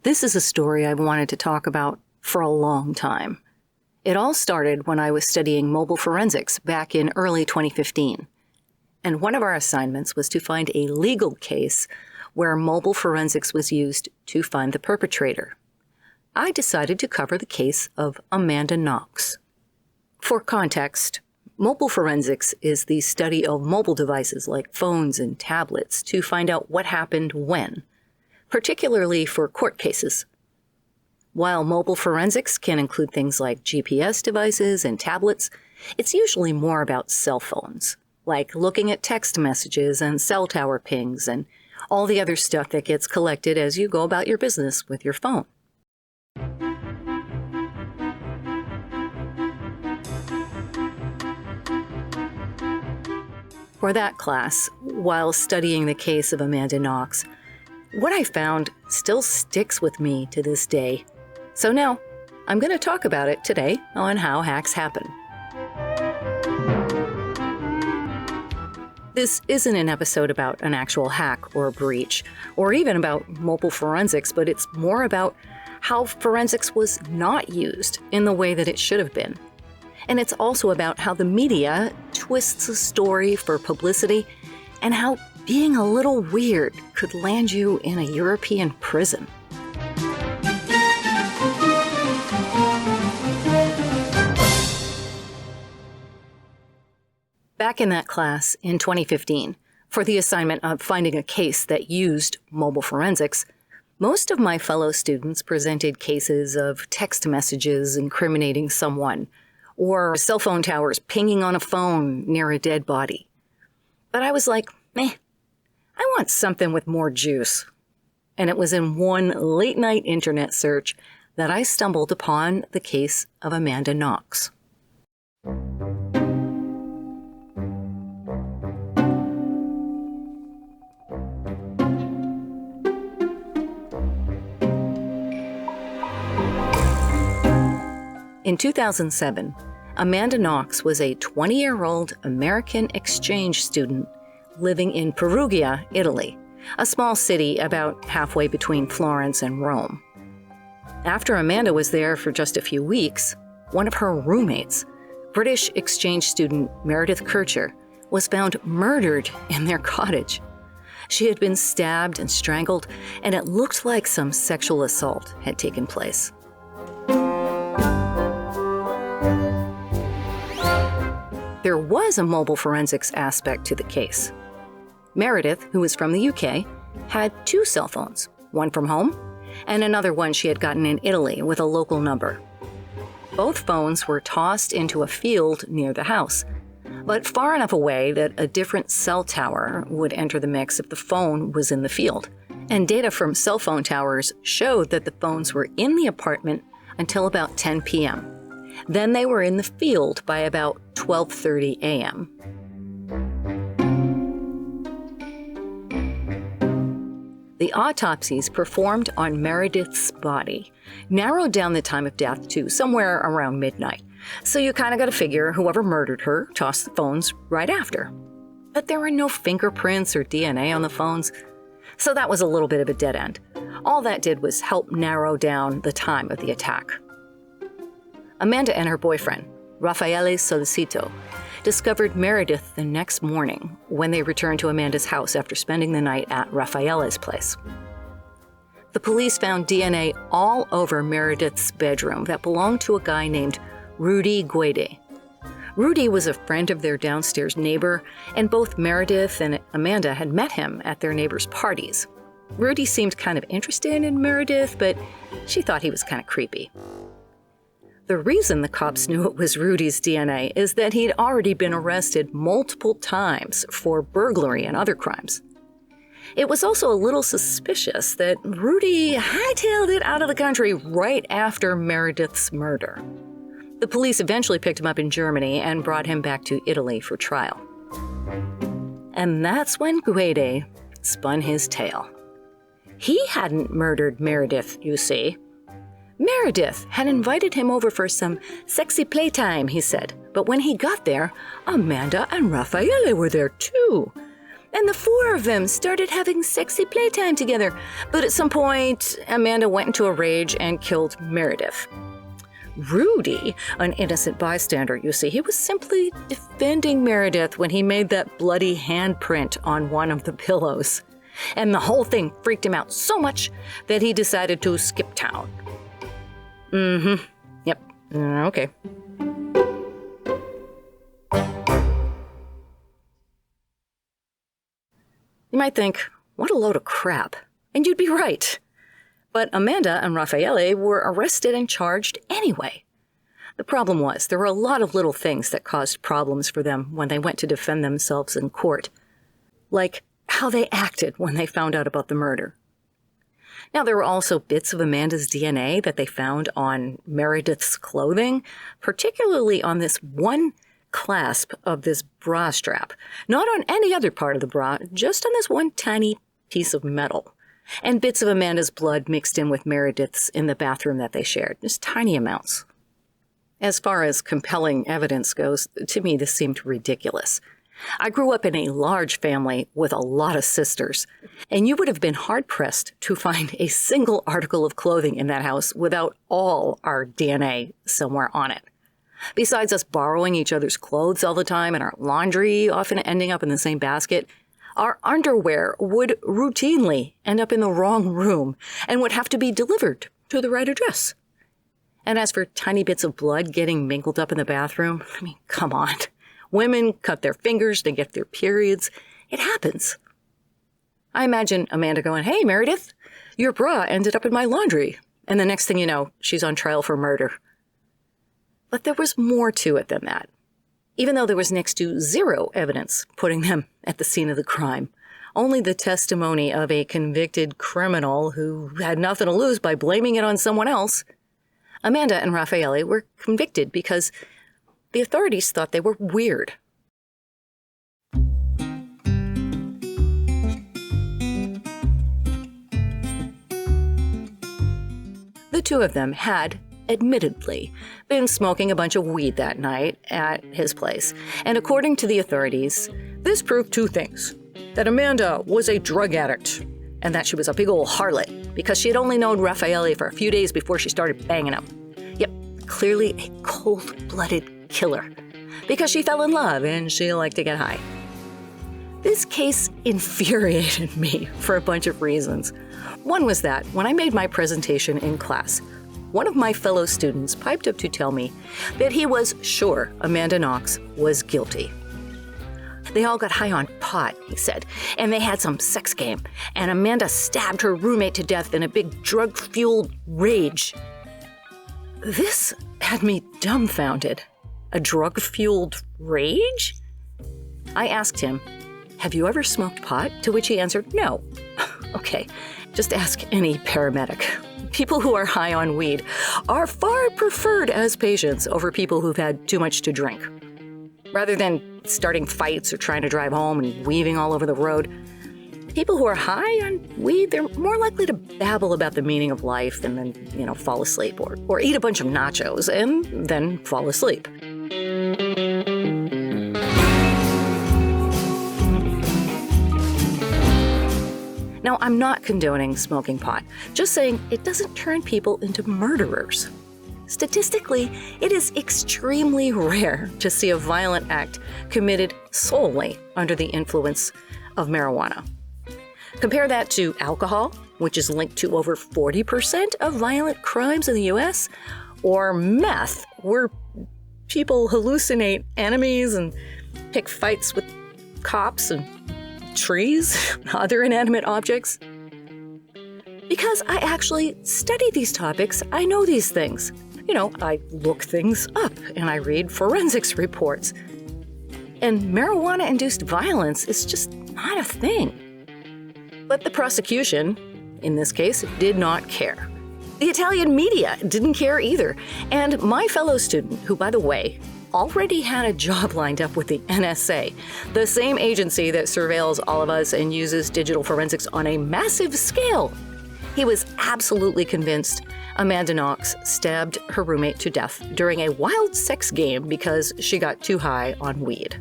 This is a story I've wanted to talk about for a long time. It all started when I was studying mobile forensics back in early 2015. And one of our assignments was to find a legal case where mobile forensics was used to find the perpetrator. I decided to cover the case of Amanda Knox. For context, mobile forensics is the study of mobile devices like phones and tablets to find out what happened when, particularly for court cases. While mobile forensics can include things like GPS devices and tablets, it's usually more about cell phones, like looking at text messages and cell tower pings and all the other stuff that gets collected as you go about your business with your phone. For that class, while studying the case of Amanda Knox, what I found still sticks with me to this day. So now, I'm going to talk about it today on How Hacks Happen. This isn't an episode about an actual hack or a breach, or even about mobile forensics, but it's more about how forensics was not used in the way that it should have been. And it's also about how the media twists a story for publicity and how being a little weird could land you in a European prison. Back in that class in 2015, for the assignment of finding a case that used mobile forensics, most of my fellow students presented cases of text messages incriminating someone, or cell phone towers pinging on a phone near a dead body. But I was like, I want something with more juice. And it was in one late-night internet search that I stumbled upon the case of Amanda Knox. In 2007, Amanda Knox was a 20-year-old American exchange student living in Perugia, Italy, a small city about halfway between Florence and Rome. After Amanda was there for just a few weeks, one of her roommates, British exchange student Meredith Kircher, was found murdered in their cottage. She had been stabbed and strangled, and it looked like some sexual assault had taken place. There was a mobile forensics aspect to the case. Meredith, who was from the UK, had two cell phones, one from home and another one she had gotten in Italy with a local number. Both phones were tossed into a field near the house, but far enough away that a different cell tower would enter the mix if the phone was in the field. And data from cell phone towers showed that the phones were in the apartment until about 10 p.m. Then they were in the field by about 12:30 a.m. The autopsies performed on Meredith's body narrowed down the time of death to somewhere around midnight. So you kind of got to figure whoever murdered her tossed the phones right after. But there were no fingerprints or DNA on the phones, so that was a little bit of a dead end. All that did was help narrow down the time of the attack. Amanda and her boyfriend, Raffaele Solicito, discovered Meredith the next morning when they returned to Amanda's house after spending the night at Raffaele's place. The police found DNA all over Meredith's bedroom that belonged to a guy named Rudy Guede. Rudy was a friend of their downstairs neighbor, and both Meredith and Amanda had met him at their neighbors' parties. Rudy seemed kind of interested in Meredith, but she thought he was kind of creepy. The reason the cops knew it was Rudy's DNA is that he'd already been arrested multiple times for burglary and other crimes. It was also a little suspicious that Rudy hightailed it out of the country right after Meredith's murder. The police eventually picked him up in Germany and brought him back to Italy for trial. And that's when Guede spun his tale. He hadn't murdered Meredith, you see. Meredith had invited him over for some sexy playtime, he said. But when he got there, Amanda and Raffaele were there too. and the four of them started having sexy playtime together. But at some point, Amanda went into a rage and killed Meredith. Rudy, an innocent bystander, you see, he was simply defending Meredith when he made that bloody handprint on one of the pillows. And the whole thing freaked him out so much that he decided to skip town. Yep. Okay. You might think, what a load of crap. And you'd be right. But Amanda and Raffaele were arrested and charged anyway. The problem was, there were a lot of little things that caused problems for them when they went to defend themselves in court. Like how they acted when they found out about the murder. Now, there were also bits of Amanda's DNA that they found on Meredith's clothing, particularly on this one clasp of this bra strap. Not on any other part of the bra, just on this one tiny piece of metal. And bits of Amanda's blood mixed in with Meredith's in the bathroom that they shared, just tiny amounts. As far as compelling evidence goes, to me this seemed ridiculous. I grew up in a large family with a lot of sisters, and you would have been hard-pressed to find a single article of clothing in that house without all our DNA somewhere on it. Besides us borrowing each other's clothes all the time and our laundry often ending up in the same basket, our underwear would routinely end up in the wrong room and would have to be delivered to the right address. And as for tiny bits of blood getting mingled up in the bathroom, I mean, come on. Women cut their fingers, they get their periods. It happens. I imagine Amanda going, "Hey, Meredith, your bra ended up in my laundry." And the next thing you know, she's on trial for murder. But there was more to it than that. Even though there was next to zero evidence putting them at the scene of the crime, only the testimony of a convicted criminal who had nothing to lose by blaming it on someone else, Amanda and Raffaele were convicted because the authorities thought they were weird. The two of them had, admittedly, been smoking a bunch of weed that night at his place. And according to the authorities, this proved two things. That Amanda was a drug addict, and that she was a big old harlot because she had only known Raffaele for a few days before she started banging him. Yep, clearly a cold-blooded killer, because she fell in love and she liked to get high. This case infuriated me for a bunch of reasons. One was that when I made my presentation in class, one of my fellow students piped up to tell me that he was sure Amanda Knox was guilty. They all got high on pot, he said, and they had some sex game, and Amanda stabbed her roommate to death in a big drug-fueled rage. This had me dumbfounded. A drug-fueled rage? I asked him, "Have you ever smoked pot?" To which he answered, "No." Okay, just ask any paramedic. People who are high on weed are far preferred as patients over people who've had too much to drink. Rather than starting fights or trying to drive home and weaving all over the road, people who are high on weed, they're more likely to babble about the meaning of life and then, fall asleep, or eat a bunch of nachos and then fall asleep. Now, I'm not condoning smoking pot, just saying it doesn't turn people into murderers. Statistically, it is extremely rare to see a violent act committed solely under the influence of marijuana. Compare that to alcohol, which is linked to over 40% of violent crimes in the U.S., or meth, where people hallucinate enemies and pick fights with cops and trees, other inanimate objects. Because I actually study these topics, I know these things. I look things up and I read forensics reports. And marijuana-induced violence is just not a thing. But the prosecution, in this case, did not care. The Italian media didn't care either. And my fellow student, who, by the way, already had a job lined up with the NSA, the same agency that surveils all of us and uses digital forensics on a massive scale. He was absolutely convinced Amanda Knox stabbed her roommate to death during a wild sex game because she got too high on weed.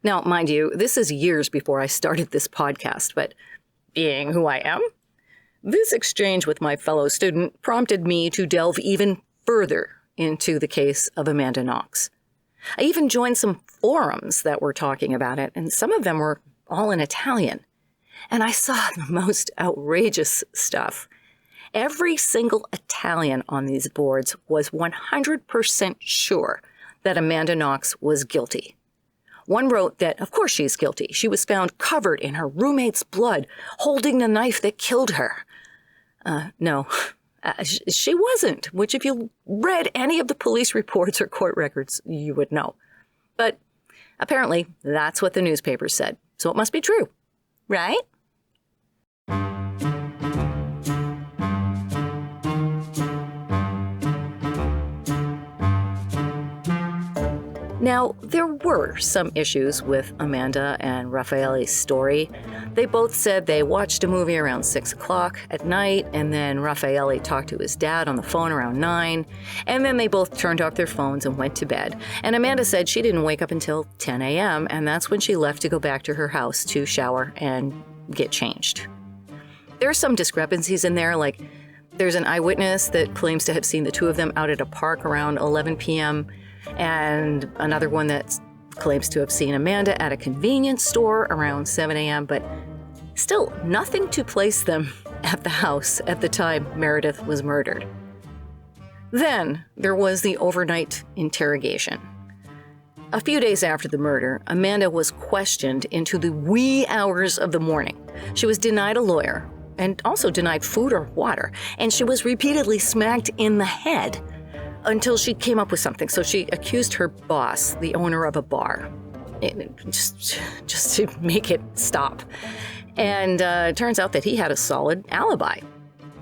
Now, mind you, this is years before I started this podcast, but being who I am, this exchange with my fellow student prompted me to delve even further into the case of Amanda Knox. I even joined some forums that were talking about it, and some of them were all in Italian. And I saw the most outrageous stuff. Every single Italian on these boards was 100% sure that Amanda Knox was guilty. One wrote that, of course she's guilty. She was found covered in her roommate's blood, holding the knife that killed her. No, she wasn't, which if you read any of the police reports or court records, you would know. But apparently, that's what the newspapers said, so it must be true, right? Now, there were some issues with Amanda and Raffaele's story. They both said they watched a movie around 6 o'clock at night, and then Raffaele talked to his dad on the phone around 9, and then they both turned off their phones and went to bed. And Amanda said she didn't wake up until 10 a.m., and that's when she left to go back to her house to shower and get changed. There are some discrepancies in there, like there's an eyewitness that claims to have seen the two of them out at a park around 11 p.m., and another one that claims to have seen Amanda at a convenience store around 7 a.m., but still nothing to place them at the house at the time Meredith was murdered. Then there was the overnight interrogation. A few days after the murder, Amanda was questioned into the wee hours of the morning. She was denied a lawyer and also denied food or water, and she was repeatedly smacked in the head until she came up with something. So she accused her boss, the owner of a bar, just to make it stop. And it turns out that he had a solid alibi.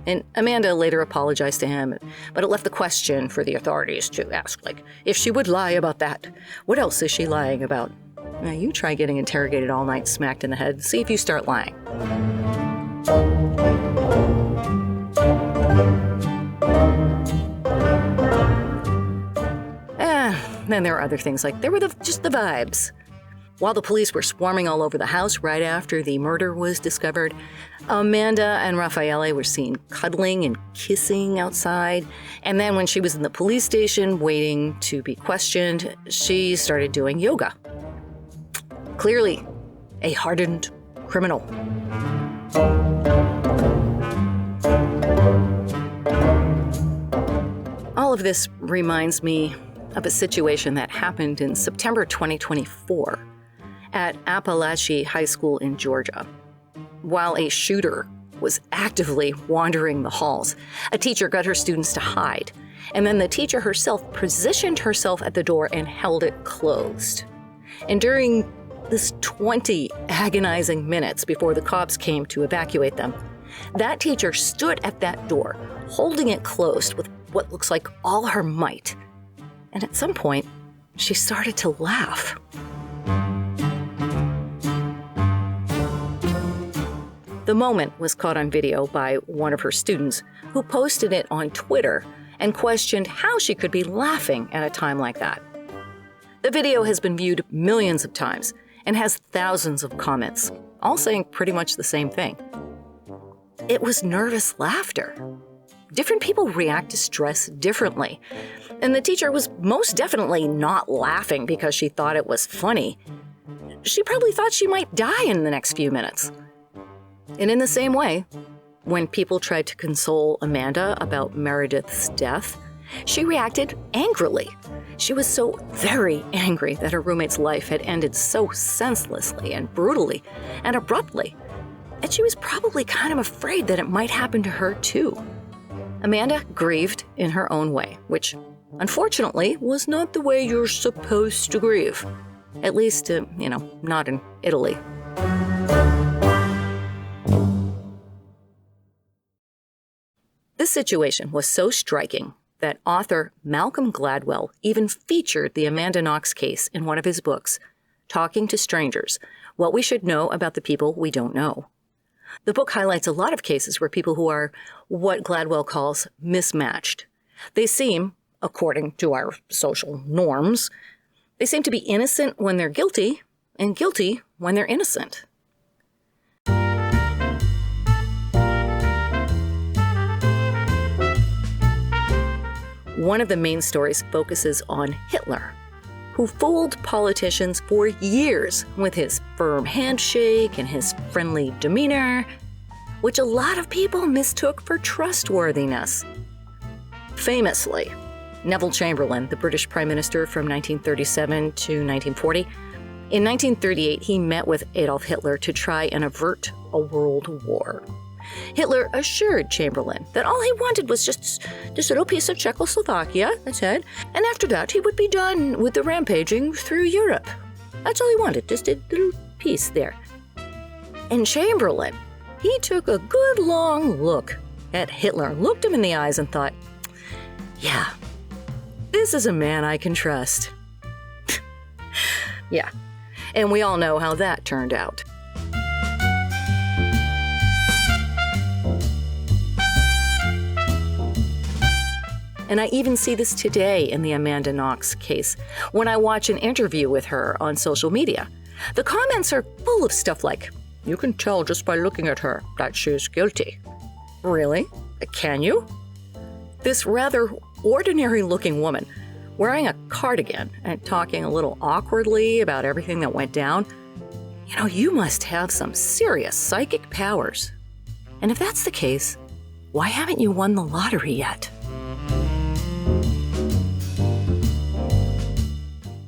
And Amanda later apologized to him, but it left the question for the authorities to ask, like, if she would lie about that, what else is she lying about? Now, you try getting interrogated all night, smacked in the head, see if you start lying. Then there are other things, like there were just the vibes. While the police were swarming all over the house right after the murder was discovered, Amanda and Raffaele were seen cuddling and kissing outside. And then when she was in the police station waiting to be questioned, she started doing yoga. Clearly, a hardened criminal. All of this reminds me of a situation that happened in September 2024 at Appalachia High School in Georgia. While a shooter was actively wandering the halls, a teacher got her students to hide, and then the teacher herself positioned herself at the door and held it closed. And during this 20 agonizing minutes before the cops came to evacuate them, that teacher stood at that door, holding it closed with what looks like all her might. And at some point, she started to laugh. The moment was caught on video by one of her students, who posted it on Twitter and questioned how she could be laughing at a time like that. The video has been viewed millions of times and has thousands of comments, all saying pretty much the same thing. It was nervous laughter. Different people react to stress differently. And the teacher was most definitely not laughing because she thought it was funny. She probably thought she might die in the next few minutes. And in the same way, when people tried to console Amanda about Meredith's death, she reacted angrily. She was so very angry that her roommate's life had ended so senselessly and brutally and abruptly that she was probably kind of afraid that it might happen to her too. Amanda grieved in her own way, which unfortunately was not the way you're supposed to grieve. At least, not in Italy. This situation was so striking that author Malcolm Gladwell even featured the Amanda Knox case in one of his books, Talking to Strangers: What We Should Know About the People We Don't Know. The book highlights a lot of cases where people who are what Gladwell calls mismatched. They seem, according to our social norms, they seem to be innocent when they're guilty, and guilty when they're innocent. One of the main stories focuses on Hitler, who fooled politicians for years with his firm handshake and his friendly demeanor, which a lot of people mistook for trustworthiness. Famously, Neville Chamberlain, the British Prime Minister from 1937 to 1940, in 1938 he met with Adolf Hitler to try and avert a world war. Hitler assured Chamberlain that all he wanted was just this little piece of Czechoslovakia, that's it, and after that he would be done with the rampaging through Europe. That's all he wanted, just a little piece there. And Chamberlain, he took a good long look at Hitler, looked him in the eyes and thought, yeah, this is a man I can trust. Yeah, and we all know how that turned out. And I even see this today in the Amanda Knox case when I watch an interview with her on social media. The comments are full of stuff like, you can tell just by looking at her that she's guilty. Really? Can you? This rather ordinary-looking woman wearing a cardigan and talking a little awkwardly about everything that went down, you must have some serious psychic powers. And if that's the case, why haven't you won the lottery yet?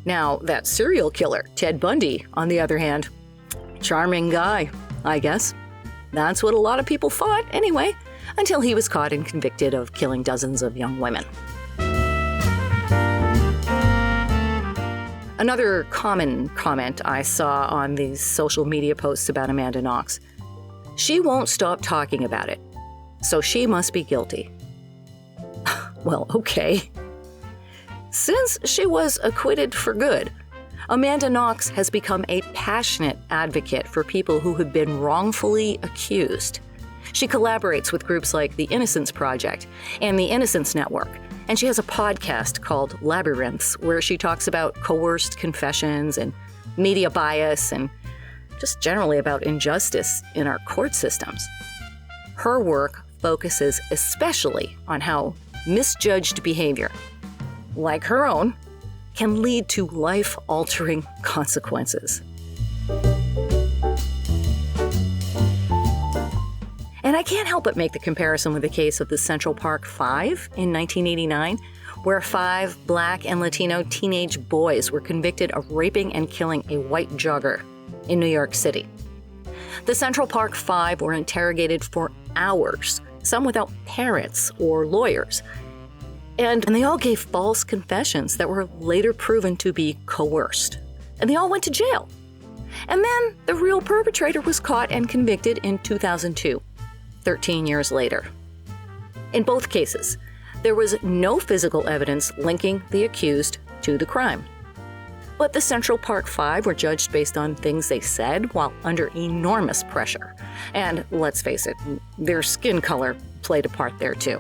Now, that serial killer, Ted Bundy, on the other hand, charming guy, I guess. That's what a lot of people thought anyway, until he was caught and convicted of killing dozens of young women. Another common comment I saw on these social media posts about Amanda Knox: she won't stop talking about it, so she must be guilty. Well, okay. Since she was acquitted for good, Amanda Knox has become a passionate advocate for people who have been wrongfully accused. She collaborates with groups like the Innocence Project and the Innocence Network, and she has a podcast called Labyrinths, where she talks about coerced confessions and media bias and just generally about injustice in our court systems. Her work focuses especially on how misjudged behavior, like her own, can lead to life-altering consequences. And I can't help but make the comparison with the case of the Central Park Five in 1989, where 5 Black and Latino teenage boys were convicted of raping and killing a white jogger in New York City. The Central Park Five were interrogated for hours, some without parents or lawyers, and they all gave false confessions that were later proven to be coerced. And they all went to jail. And then the real perpetrator was caught and convicted in 2002, 13 years later. In both cases, there was no physical evidence linking the accused to the crime. But the Central Park Five were judged based on things they said while under enormous pressure. And let's face it, their skin color played a part there too.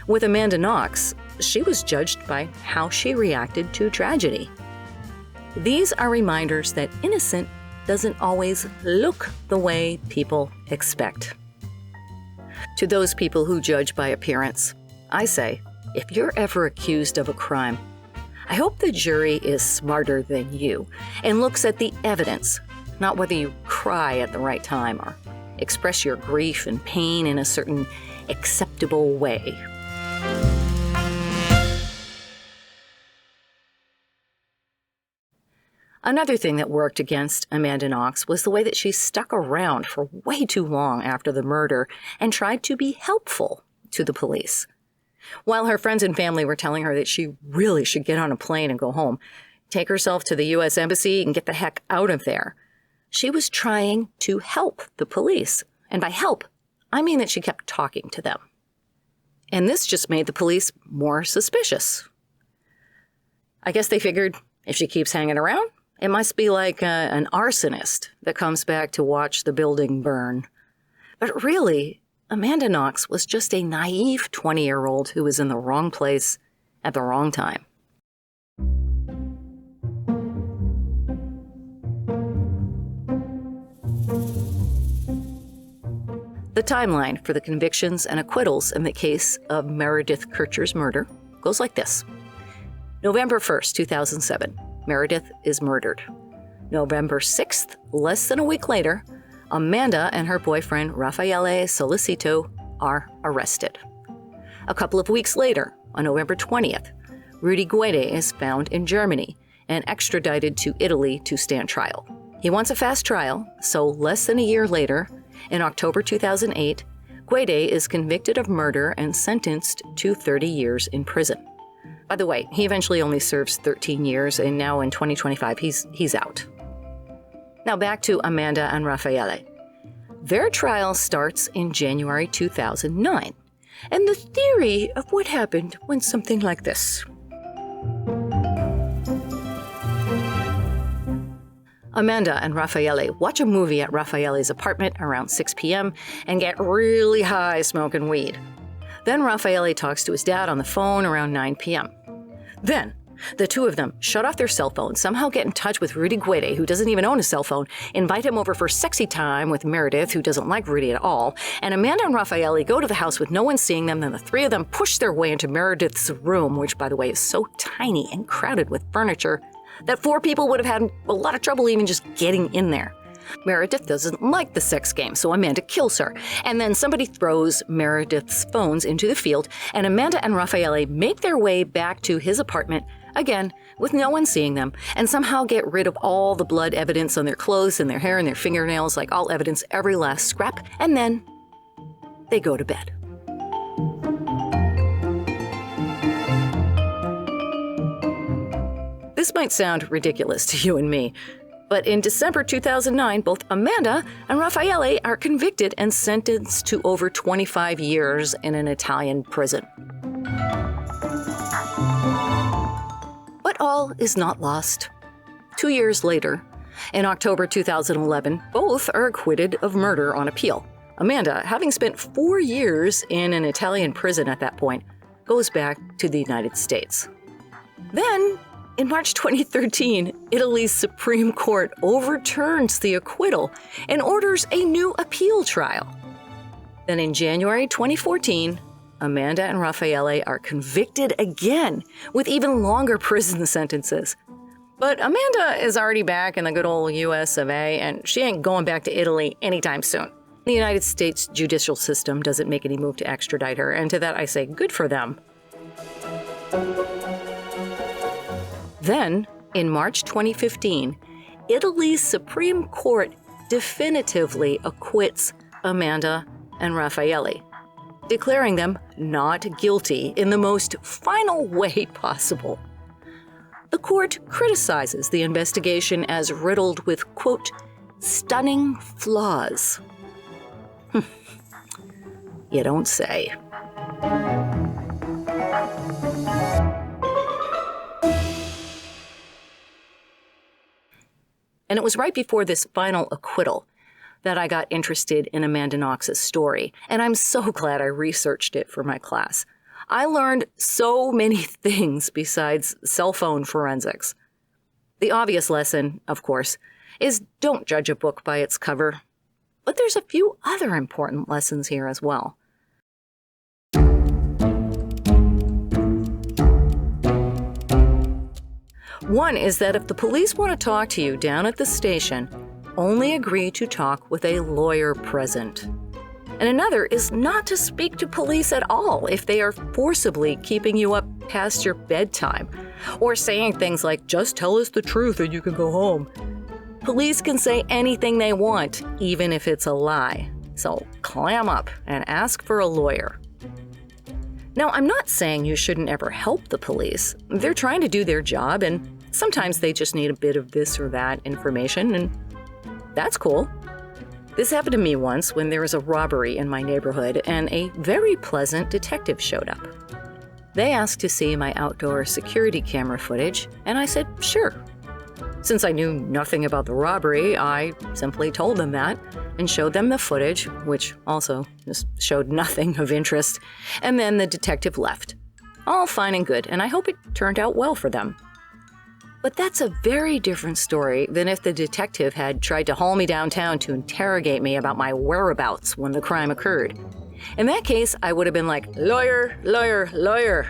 With Amanda Knox, she was judged by how she reacted to tragedy. These are reminders that innocent doesn't always look the way people expect. To those people who judge by appearance, I say, if you're ever accused of a crime, I hope the jury is smarter than you and looks at the evidence, not whether you cry at the right time or express your grief and pain in a certain acceptable way. Another thing that worked against Amanda Knox was the way that she stuck around for way too long after the murder and tried to be helpful to the police. While her friends and family were telling her that she really should get on a plane and go home, take herself to the U.S. Embassy and get the heck out of there, she was trying to help the police. And by help, I mean that she kept talking to them. And this just made the police more suspicious. I guess they figured if she keeps hanging around, it must be like an arsonist that comes back to watch the building burn. But really, Amanda Knox was just a naive 20-year-old who was in the wrong place at the wrong time. timeline for the convictions and acquittals in the case of Meredith Kercher's murder goes like this. November 1st, 2007, Meredith is murdered. November 6th, less than a week later, Amanda and her boyfriend Raffaele Solicito are arrested. A couple of weeks later, on November 20th, Rudy Guede is found in Germany and extradited to Italy to stand trial. He wants a fast trial, so less than a year later, in October 2008, Guede is convicted of murder and sentenced to 30 years in prison. By the way, he eventually only serves 13 years, and now in 2025, he's out. Now back to Amanda and Raffaele. Their trial starts in January 2009, and the theory of what happened went something like this. Amanda and Raffaele watch a movie at Raffaele's apartment around 6 p.m. and get really high smoking weed. Then Raffaele talks to his dad on the phone around 9 p.m. Then, the two of them shut off their cell phones, somehow get in touch with Rudy Guede, who doesn't even own a cell phone, invite him over for sexy time with Meredith, who doesn't like Rudy at all, and Amanda and Raffaele go to the house with no one seeing them. Then the three of them push their way into Meredith's room, which, by the way, is so tiny and crowded with furniture that 4 people would have had a lot of trouble even just getting in there. Meredith doesn't like the sex game, so Amanda kills her. And then somebody throws Meredith's phones into the field, and Amanda and Raffaele make their way back to his apartment, again, with no one seeing them, and somehow get rid of all the blood evidence on their clothes and their hair and their fingernails, like all evidence, every last scrap, and then they go to bed. This might sound ridiculous to you and me, but in December 2009, both Amanda and Raffaele are convicted and sentenced to over 25 years in an Italian prison. But all is not lost. 2 years later, in October 2011, both are acquitted of murder on appeal. Amanda, having spent 4 years in an Italian prison at that point, goes back to the United States. Then, in March 2013, Italy's Supreme Court overturns the acquittal and orders a new appeal trial. Then in January 2014, Amanda and Raffaele are convicted again with even longer prison sentences. But Amanda is already back in the good old US of A, and she ain't going back to Italy anytime soon. The United States judicial system doesn't make any move to extradite her, and to that I say good for them. Then, in March 2015, Italy's Supreme Court definitively acquits Amanda and Raffaele, declaring them not guilty in the most final way possible. The court criticizes the investigation as riddled with, quote, stunning flaws. You don't say. And it was right before this final acquittal that I got interested in Amanda Knox's story, and I'm so glad I researched it for my class. I learned so many things besides cell phone forensics. The obvious lesson, of course, is don't judge a book by its cover. But there's a few other important lessons here as well. One is that if the police want to talk to you down at the station, only agree to talk with a lawyer present. And another is not to speak to police at all if they are forcibly keeping you up past your bedtime, or saying things like, just tell us the truth or you can go home. Police can say anything they want, even if it's a lie. So clam up and ask for a lawyer. Now, I'm not saying you shouldn't ever help the police. They're trying to do their job, and sometimes they just need a bit of this or that information, and that's cool. This happened to me once when there was a robbery in my neighborhood, and a very pleasant detective showed up. They asked to see my outdoor security camera footage, and I said, sure. Since I knew nothing about the robbery, I simply told them that and showed them the footage, which also just showed nothing of interest, and then the detective left. All fine and good, and I hope it turned out well for them. But that's a very different story than if the detective had tried to haul me downtown to interrogate me about my whereabouts when the crime occurred. In that case, I would have been like, lawyer, lawyer, lawyer.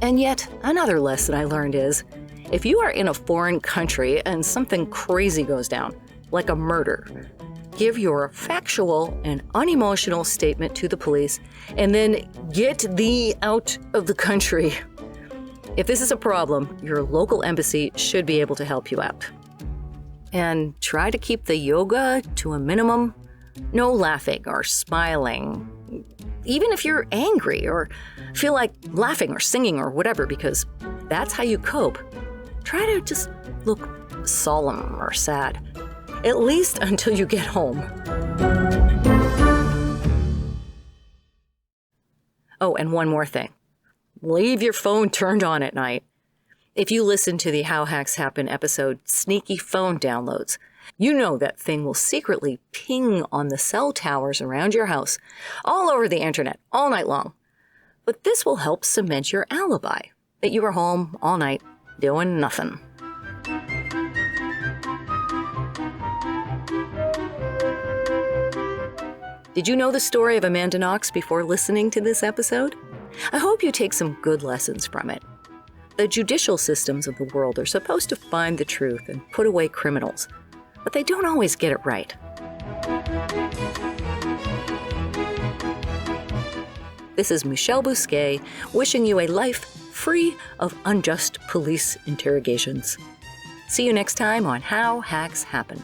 And yet, another lesson I learned is, if you are in a foreign country and something crazy goes down, like a murder, give your factual and unemotional statement to the police, and then get thee out of the country. If this is a problem, your local embassy should be able to help you out. And try to keep the yoga to a minimum. No laughing or smiling, even if you're angry or feel like laughing or singing or whatever, because that's how you cope. Try to just look solemn or sad, at least until you get home. Oh, and one more thing. Leave your phone turned on at night. If you listen to the How Hacks Happen episode, Sneaky Phone Downloads, you know that thing will secretly ping on the cell towers around your house, all over the internet, all night long. But this will help cement your alibi, that you were home all night doing nothing. Did you know the story of Amanda Knox before listening to this episode? I hope you take some good lessons from it. The judicial systems of the world are supposed to find the truth and put away criminals, but they don't always get it right. This is Michelle Bousquet, wishing you a life free of unjust police interrogations. See you next time on How Hacks Happen.